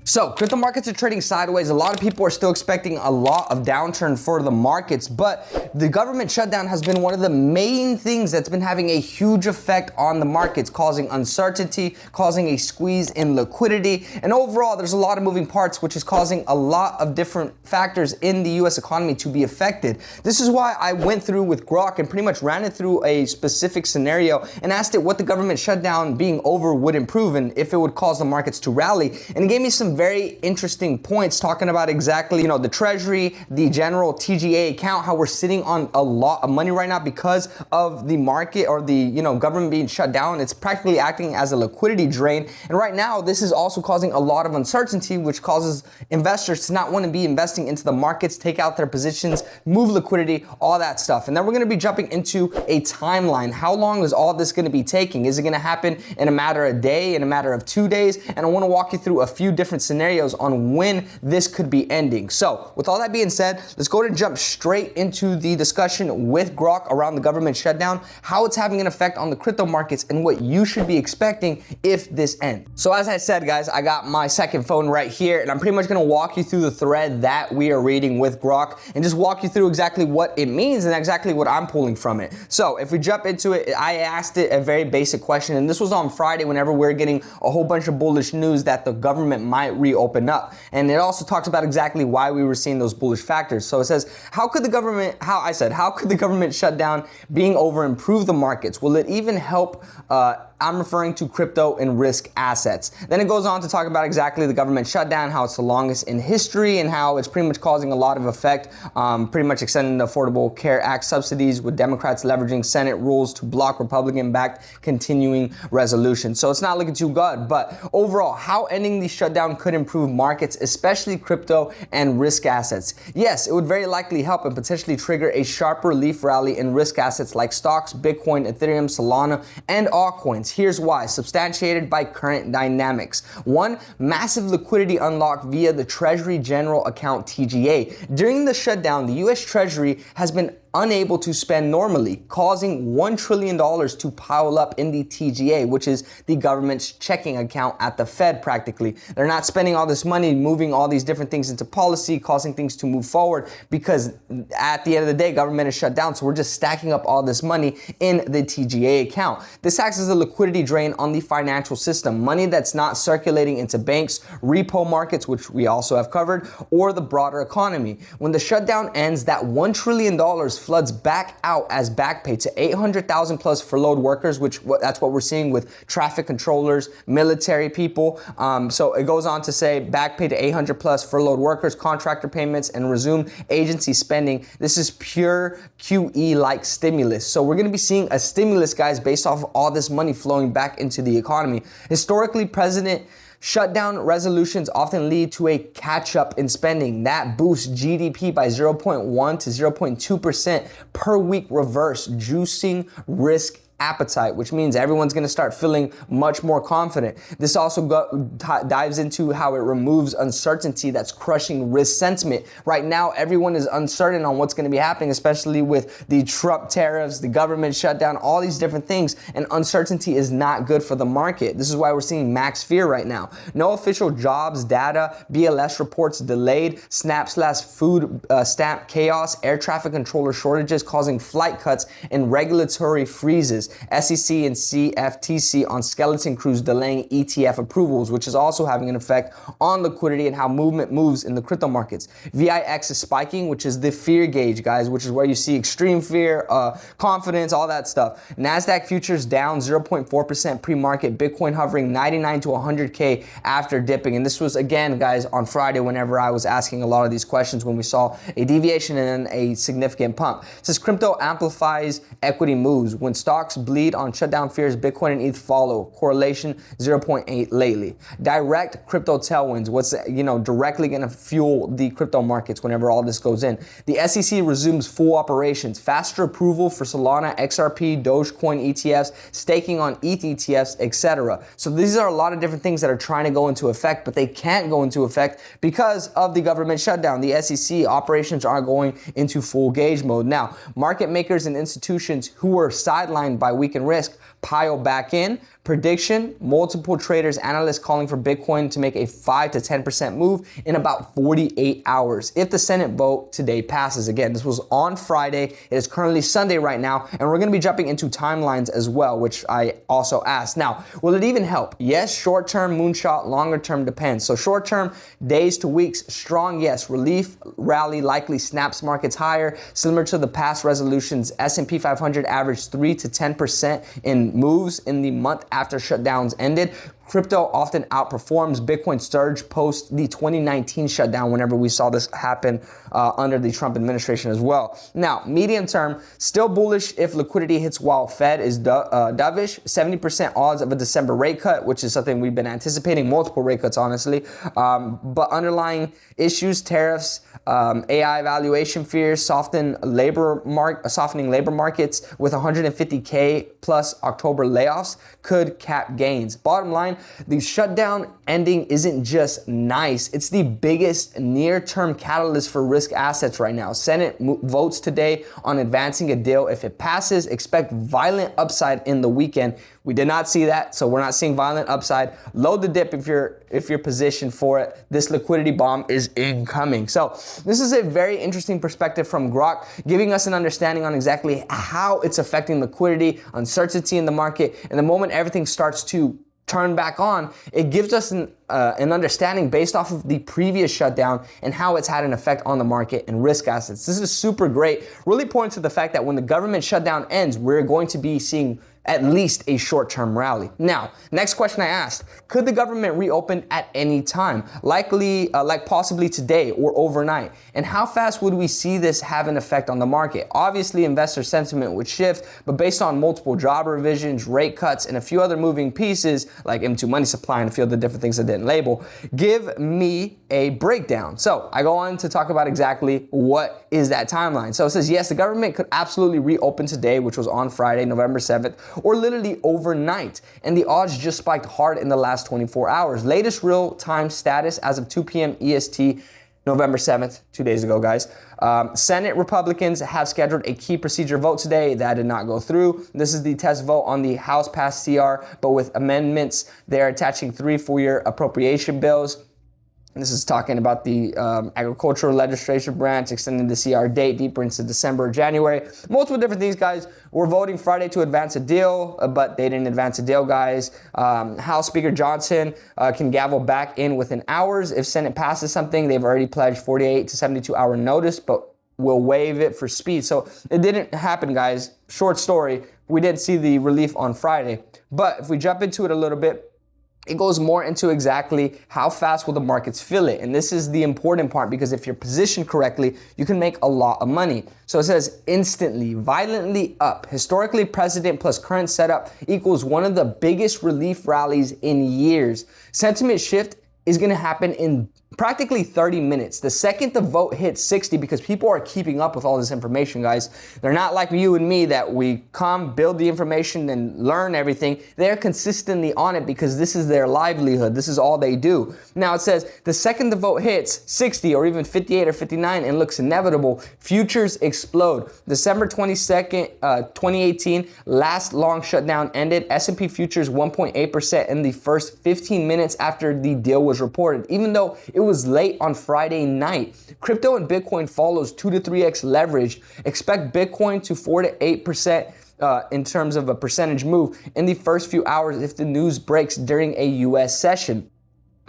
So crypto markets are trading sideways. A lot of people are still expecting a lot of downturn for the markets, but the government shutdown has been one of the main things that's been having a huge effect on the markets, causing uncertainty, causing a squeeze in liquidity, and overall there's a lot of moving parts, which is causing a lot of different factors in the US economy to be affected. This is why I went through with Grok and pretty much ran it through a specific scenario and asked it what the government shutdown being over would improve and if it would cause the markets to rally. And it gave me some very interesting points talking about exactly, the treasury, the general TGA account, how we're sitting on a lot of money right now because of the market or the, government being shut down. It's practically acting as a liquidity drain. And right now, this is also causing a lot of uncertainty, which causes investors to not want to be investing into the markets, take out their positions, move liquidity, all that stuff. And then we're going to be jumping into a timeline. How long is all this going to be taking? Is it going to happen in a matter of a day, in a matter of 2 days? And I want to walk you through a few different scenarios on when this could be ending. So with all that being said, let's go and jump straight into the discussion with Grok around the government shutdown, how it's having an effect on the crypto markets, and what you should be expecting if this ends. So as I said, guys, I got my second phone right here, and I'm pretty much going to walk you through the thread that we are reading with Grok and just walk you through exactly what it means and exactly what I'm pulling from it. So if we jump into it, I asked it a very basic question, and this was on Friday whenever we're getting a whole bunch of bullish news that the government might reopen up. And it also talks about exactly why we were seeing those bullish factors. So it says, how could the government shutdown being over improve the markets? Will it even help? I'm referring to crypto and risk assets. Then it goes on to talk about exactly the government shutdown, how it's the longest in history and how it's pretty much causing a lot of effect, pretty much extending the Affordable Care Act subsidies with Democrats leveraging Senate rules to block Republican-backed continuing resolutions. So it's not looking too good, but overall, how ending the shutdown could improve markets, especially crypto and risk assets. Yes, it would very likely help and potentially trigger a sharp relief rally in risk assets like stocks, Bitcoin, Ethereum, Solana, and altcoins. Here's why, substantiated by current dynamics. 1, massive liquidity unlocked via the Treasury General Account TGA. During the shutdown, the US Treasury has been unable to spend normally, causing $1 trillion to pile up in the TGA, which is the government's checking account at the Fed practically. They're not spending all this money, moving all these different things into policy, causing things to move forward because at the end of the day, government is shut down. So we're just stacking up all this money in the TGA account. This acts as a liquidity drain on the financial system, money that's not circulating into banks, repo markets, which we also have covered, or the broader economy. When the shutdown ends, that $1 trillion floods back out as back pay to 800,000 plus furloughed workers, that's what we're seeing with traffic controllers, military people. So it goes on to say back pay to 800 plus furloughed workers, contractor payments, and resume agency spending. This is pure QE-like stimulus. So we're going to be seeing a stimulus, guys, based off of all this money flowing back into the economy. Historically, President shutdown resolutions often lead to a catch-up in spending. That boosts GDP by 0.1 to 0.2% per week, reverse juicing risk appetite, which means everyone's going to start feeling much more confident. This also dives into how it removes uncertainty that's crushing risk sentiment. Right now, everyone is uncertain on what's going to be happening, especially with the Trump tariffs, the government shutdown, all these different things, and uncertainty is not good for the market. This is why we're seeing max fear right now. No official jobs data, BLS reports delayed, SNAP/food stamp chaos, air traffic controller shortages causing flight cuts, and regulatory freezes. SEC and CFTC on skeleton crews delaying ETF approvals, which is also having an effect on liquidity and how movement moves in the crypto markets. VIX is spiking, which is the fear gauge, guys, which is where you see extreme fear, confidence, all that stuff. NASDAQ futures down 0.4% pre-market, Bitcoin hovering 99 to 100K after dipping. And this was, again, guys, on Friday whenever I was asking a lot of these questions when we saw a deviation and a significant pump. It says crypto amplifies equity moves. When stocks bleed on shutdown fears, Bitcoin and ETH follow. Correlation 0.8 lately. Direct crypto tailwinds. What's directly going to fuel the crypto markets whenever all this goes in? The SEC resumes full operations. Faster approval for Solana, XRP, Dogecoin ETFs, staking on ETH ETFs, etc. So these are a lot of different things that are trying to go into effect, but they can't go into effect because of the government shutdown. The SEC operations aren't going into full gauge mode. Now, market makers and institutions who were sidelined by by weekend risk pile back in. Prediction, multiple traders, analysts calling for Bitcoin to make a 5 to 10% move in about 48 hours if the Senate vote today passes. Again, this was on Friday. It is currently Sunday right now, and we're going to be jumping into timelines as well, which I also asked. Now, will it even help? Yes, short-term moonshot, longer-term depends. So short-term, days to weeks, strong, yes. Relief rally likely snaps markets higher, similar to the past resolutions. S&P 500 averaged 3 to 10% in moves in the month after shutdowns ended. Crypto often outperforms. Bitcoin surge post the 2019 shutdown whenever we saw this happen under the Trump administration as well. Now, medium term, still bullish if liquidity hits while Fed is dovish. 70% odds of a December rate cut, which is something we've been anticipating, multiple rate cuts, honestly. But underlying issues, tariffs, AI valuation fears, softening labor markets with 150K plus October layoffs could cap gains. Bottom line, the shutdown ending isn't just nice, it's the biggest near-term catalyst for risk assets right now. Senate votes today on advancing a deal. If it passes, expect violent upside in the weekend. We did not see that, so we're not seeing violent upside. Load the dip if you're positioned for it. This liquidity bomb is incoming. So this is a very interesting perspective from Grok, giving us an understanding on exactly how it's affecting liquidity, uncertainty in the market, and the moment everything starts to turn back on, it gives us an understanding based off of the previous shutdown and how it's had an effect on the market and risk assets. This is super great. Really points to the fact that when the government shutdown ends, we're going to be seeing at least a short-term rally. Now, next question I asked, could the government reopen at any time? Likely, like possibly today or overnight. And how fast would we see this have an effect on the market? Obviously, investor sentiment would shift, but based on multiple job revisions, rate cuts, and a few other moving pieces, like M2 money supply and a few other different things I didn't label, give me a breakdown. So I go on to talk about exactly what is that timeline. So it says, yes, the government could absolutely reopen today, which was on Friday, November 7th, or literally overnight. And the odds just spiked hard in the last 24 hours. Latest real-time status as of 2 p.m. EST, November 7th, 2 days ago, guys. Senate Republicans have scheduled a key procedure vote today. That did not go through. This is the test vote on the House passed CR, but with amendments, they're attaching 3 four-year appropriation bills. This is talking about the agricultural legislation branch, extending the CR date deeper into December or January. Multiple different things, guys. We're voting Friday to advance a deal, but they didn't advance a deal, guys. House Speaker Johnson can gavel back in within hours. If Senate passes something, they've already pledged 48 to 72 hour notice, but will waive it for speed. So it didn't happen, guys. Short story. We did see the relief on Friday. But if we jump into it a little bit, it goes more into exactly how fast will the markets feel it. And this is the important part, because if you're positioned correctly, you can make a lot of money. So it says instantly, violently up. Historically, precedent plus current setup equals one of the biggest relief rallies in years. Sentiment shift is going to happen in practically 30 minutes. The second the vote hits 60, because people are keeping up with all this information, guys. They're not like you and me that we come, build the information, and learn everything. They're consistently on it because this is their livelihood. This is all they do. Now it says the second the vote hits 60 or even 58 or 59 and looks inevitable, futures explode. December 22nd, 2018, last long shutdown ended. S&P futures 1.8% in the first 15 minutes after the deal was reported, even though it was late on Friday night. Crypto and Bitcoin follows 2 to 3x leverage. Expect Bitcoin to 4 to 8% in terms of a percentage move in the first few hours if the news breaks during a US session.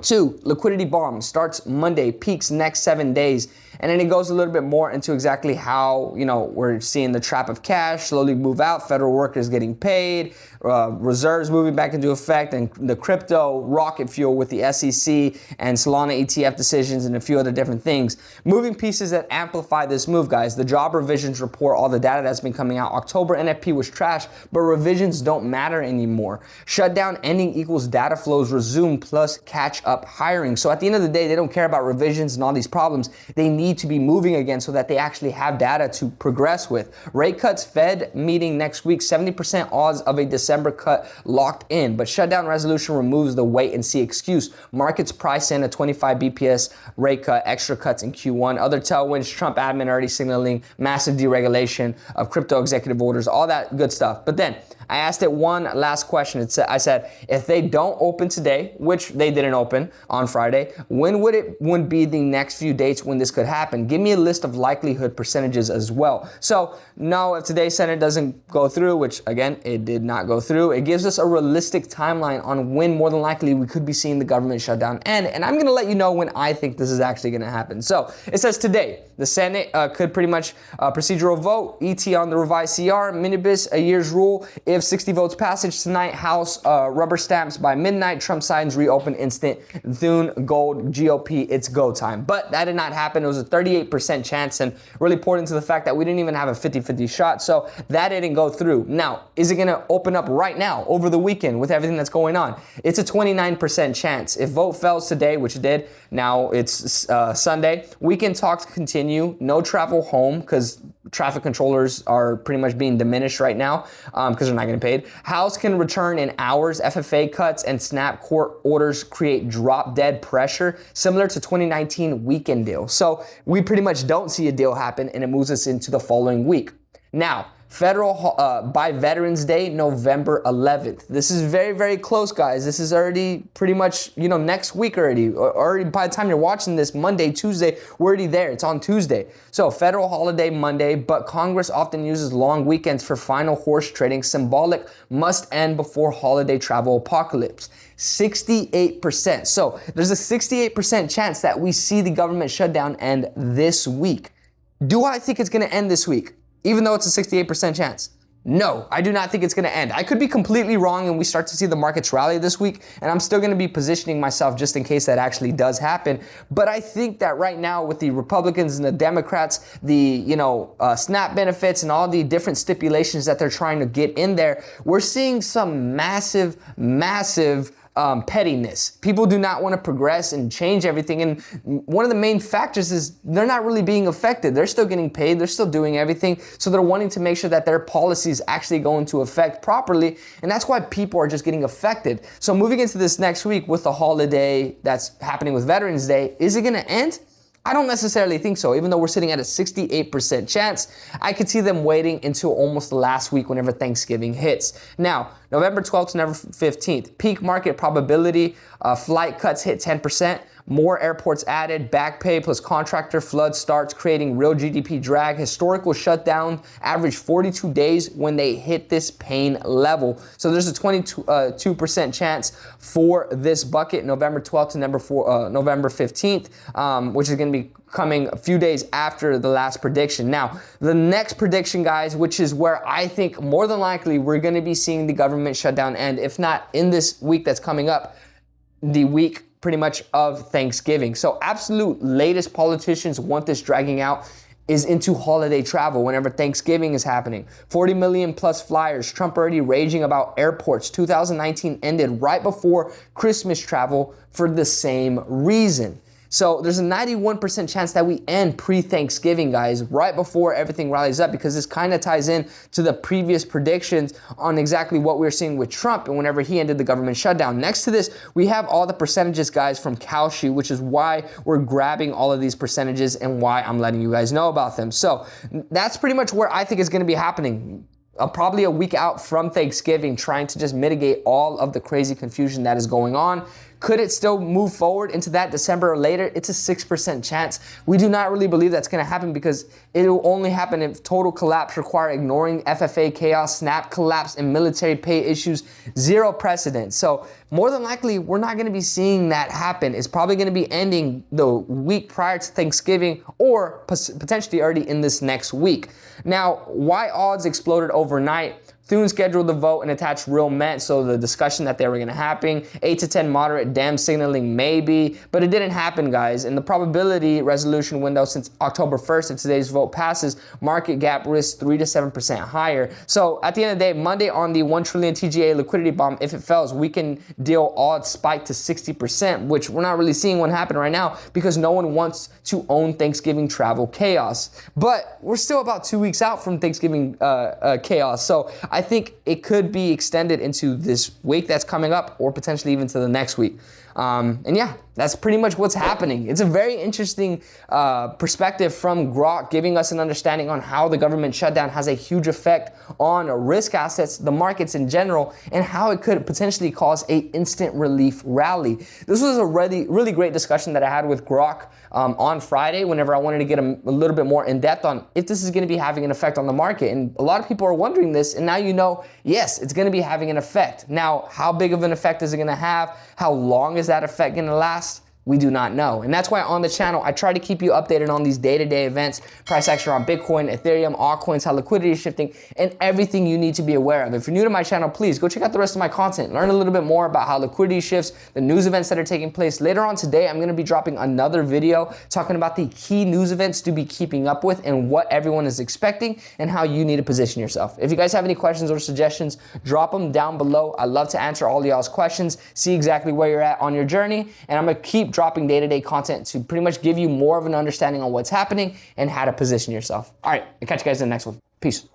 2, liquidity bomb starts Monday, peaks next 7 days. And then it goes a little bit more into exactly how, we're seeing the trap of cash slowly move out, federal workers getting paid, reserves moving back into effect, and the crypto rocket fuel with the SEC and Solana ETF decisions and a few other different things. Moving pieces that amplify this move, guys. The job revisions report all the data that's been coming out. October NFP was trash, but revisions don't matter anymore. Shutdown ending equals data flows resume plus catch up hiring. So at the end of the day, they don't care about revisions and all these problems. They need to be moving again so that they actually have data to progress with. Rate cuts, Fed meeting next week, 70% odds of a December cut locked in, but shutdown resolution removes the wait and see excuse. Markets price in a 25 BPS rate cut, extra cuts in Q1. Other tailwinds, Trump admin already signaling massive deregulation of crypto executive orders, all that good stuff. But then I asked it one last question. I said, if they don't open today, which they didn't open on Friday, when would be the next few dates when this could happen? Give me a list of likelihood percentages as well. So no, if today's Senate doesn't go through, which again, it did not go through, it gives us a realistic timeline on when more than likely we could be seeing the government shutdown end. And I'm going to let you know when I think this is actually going to happen. So it says today, the Senate could pretty much procedural vote, ET on the revised CR, minibus, a year's rule. If 60 votes passage tonight, House rubber stamps by midnight, Trump signs reopen instant, Thune, gold, GOP, it's go time. But that did not happen. It was a 38% chance, and really poured into the fact that we didn't even have a 50-50 shot. So that didn't go through. Now, is it going to open up right now over the weekend with everything that's going on? It's a 29% chance. If vote fails today, which it did, now it's Sunday, weekend talks continue. No travel home because traffic controllers are pretty much being diminished right now because they're not getting paid. House can return in hours. FFA cuts and snap court orders create drop dead pressure similar to 2019 weekend deal. So we pretty much don't see a deal happen, and it moves us into the following week. Now, federal by Veterans Day, November 11th. This is very, very close, guys. This is already pretty much, next week already. Already by the time you're watching this, Monday, Tuesday, we're already there. It's on Tuesday. So federal holiday Monday, but Congress often uses long weekends for final horse trading. Symbolic must end before holiday travel apocalypse. 68%. So there's a 68% chance that we see the government shutdown end this week. Do I think it's going to end this week? Even though it's a 68% chance? No, I do not think it's going to end. I could be completely wrong and we start to see the markets rally this week, and I'm still going to be positioning myself just in case that actually does happen. But I think that right now with the Republicans and the Democrats, the SNAP benefits and all the different stipulations that they're trying to get in there, we're seeing some massive pettiness. People do not want to progress and change everything. And one of the main factors is they're not really being affected. They're still getting paid. They're still doing everything. So they're wanting to make sure that their policies actually go into effect properly. And that's why people are just getting affected. So moving into this next week with the holiday that's happening with Veterans Day, is it going to end? I don't necessarily think so. Even though we're sitting at a 68% chance, I could see them waiting until almost the last week whenever Thanksgiving hits. Now, November 12th to November 15th, peak market probability, flight cuts hit 10%, more airports added, back pay plus contractor flood starts creating real GDP drag. Historical shutdown average 42 days when they hit this pain level. So there's a 22% chance for this bucket, November 12th to November 15th, which is going to be coming a few days after the last prediction. Now, the next prediction, guys, which is where I think more than likely we're going to be seeing the government shutdown end, if not in this week that's coming up, the week pretty much of Thanksgiving. So absolute latest politicians want this dragging out is into holiday travel whenever Thanksgiving is happening. 40 million plus flyers. Trump already raging about airports. 2019 ended right before Christmas travel for the same reason. So there's a 91% chance that we end pre-Thanksgiving, guys, right before everything rallies up, because this kind of ties in to the previous predictions on exactly what we were seeing with Trump and whenever he ended the government shutdown. Next to this, we have all the percentages, guys, from Kalshi, which is why we're grabbing all of these percentages and why I'm letting you guys know about them. So that's pretty much where I think is going to be happening. Probably a week out from Thanksgiving, trying to just mitigate all of the crazy confusion that is going on. Could it still move forward into that December or later? It's a 6% chance. We do not really believe that's going to happen because it will only happen if total collapse require ignoring FFA chaos, SNAP collapse, and military pay issues. Zero precedent. So more than likely, we're not going to be seeing that happen. It's probably going to be ending the week prior to Thanksgiving or potentially already in this next week. Now, why odds exploded overnight? Thune scheduled the vote and attached real meant, so the discussion that they were going to happen. 8 to 10 moderate Dem signaling maybe, but it didn't happen, guys. And the probability resolution window since October 1st, if today's vote passes, market gap risk 3 to 7% higher. So at the end of the day, Monday on the 1 trillion TGA liquidity bomb, if it fails, we can deal odds spike to 60%, which we're not really seeing what happen right now because no one wants to own Thanksgiving travel chaos. But we're still about 2 weeks out from Thanksgiving chaos. So I think it could be extended into this week that's coming up or potentially even to the next week. And yeah, That's pretty much what's happening. It's a very interesting perspective from Grok, giving us an understanding on how the government shutdown has a huge effect on risk assets, the markets in general, and how it could potentially cause a instant relief rally. This was a really great discussion that I had with Grok on Friday whenever I wanted to get a little bit more in depth on if this is going to be having an effect on the market. And a lot of people are wondering this, and now you know, yes, it's going to be having an effect. Now, how big of an effect is it going to have? How long is that effect going to last? We do not know. And that's why on the channel, I try to keep you updated on these day-to-day events, price action on Bitcoin, Ethereum, altcoins, how liquidity is shifting, and everything you need to be aware of. If you're new to my channel, please go check out the rest of my content. Learn a little bit more about how liquidity shifts, the news events that are taking place. Later on today, I'm gonna be dropping another video talking about the key news events to be keeping up with and what everyone is expecting and how you need to position yourself. If you guys have any questions or suggestions, drop them down below. I love to answer all y'all's questions, see exactly where you're at on your journey, and I'm gonna keep dropping day-to-day content to pretty much give you more of an understanding on what's happening and how to position yourself. All right, I'll catch you guys in the next one. Peace.